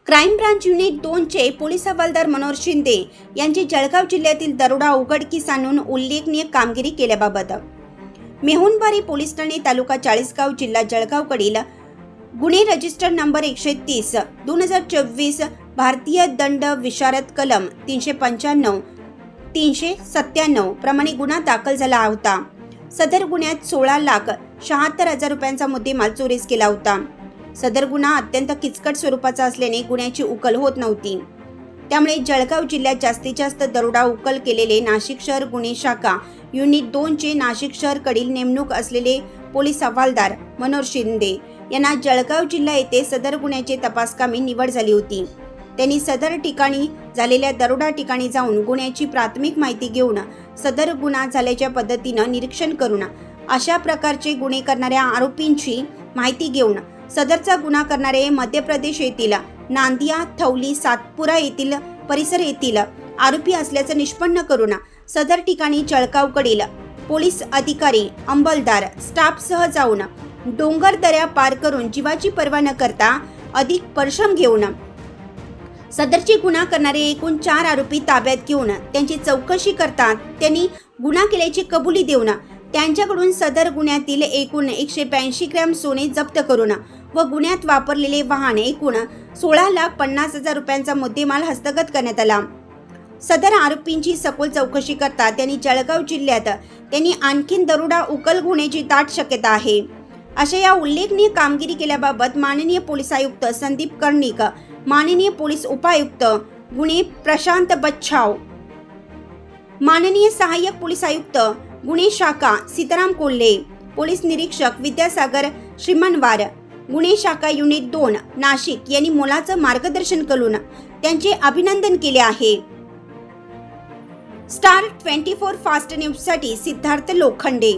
Crime branch unit 2 चे police हवालदार मनोहर शिंदे यांची जळगाव जिल्ह्यातील दरोडा उघडकीस आणून उल्लेखनीय कामगिरी केल्याबाबत मेहुणबारी पोलीस ठाणे तालुका चाळीसगाव जिल्हा जळगावकडील गुन्हे रजिस्टर नंबर 130 2024 भारतीय दंड विशारद कलम 395 397 प्रमाणे गुन्हा दाखल झाला होता। सदर गुन्ह्यात 16,76,000 रुपयांचा मुद्देमाल चोरीस केला होता। सदर गुन्हा अत्यंत किचकट स्वरूपाचा असल्याने गुन्ह्याची उकल होत नव्हती। त्यामुळे जळगाव जिल्ह्यात जास्तीत जास्त दरोडा उकल केलेले नाशिक शहर गुन्हे शाखा युनिट 2 चे नाशिक शहरकडील नेमणूक असलेले पोलीस हवालदार मनोहर शिंदे यांना जळगाव जिल्हा येथे सदर गुन्ह्याचे तपासकामी निवड झाली होती। त्यांनी सदर ठिकाणी झालेल्या दरोडा ठिकाणी जाऊन गुन्ह्याची प्राथमिक माहिती घेऊन सदर गुन्हा झाल्याच्या पद्धतीने निरीक्षण करून अशा प्रकारचे गुन्हे करणाऱ्या आरोपींची माहिती घेऊन सदरचा गुन्हा करणारे मध्य प्रदेश येथील नांदिया, थौली, सातपुरा येथील परिसर येथील आरोपी असल्याचे निष्पन्न करून सदर ठिकाणी जळगावकडील पोलीस अधिकारी, अंमलदार स्टाफसह जाऊन डोंगर दऱ्या पार करून जीवाची पर्वा न करता अधिक परिश्रम घेऊन सदरची गुन्हा करणारे एकूण 4 आरोपी ताब्यात घेऊन त्यांची चौकशी करतात। त्यांनी गुन्हा केल्याची कबुली देऊन त्यांच्याकडून सदर गुन्ह्यातील एकूण 182 ग्रॅम सोने जप्त करून व गुन्ह्यात वापरलेले वाहन एकूण 16,50,000 रुपयांचा मुद्देमाल हस्तगत करण्यात आला। सदर आरोपींची सखोल चौकशी करता त्यांनी जळगाव जिल्ह्यात त्यांनी आणखीन दरोडा उकल होण्याची दाट शक्यता आहे। अशा या उल्लेखनीय कामगिरी केल्याबाबत माननीय पोलीस आयुक्त संदीप कर्णिक, माननीय पोलीस उपायुक्त गुन्हे प्रशांत बच्छाव, माननीय सहाय्यक पोलीस आयुक्त गुन्हे शाखा सीताराम कोल्हे, पोलीस निरीक्षक विद्यासागर श्रीमनवार, गुन्हे शाखा युनिट 2 नाशिक यांनी मोलाचं मार्गदर्शन करून त्यांचे अभिनंदन केले आहे। स्टार 24 फास्ट न्यूज साठी सिद्धार्थ लोखंडे।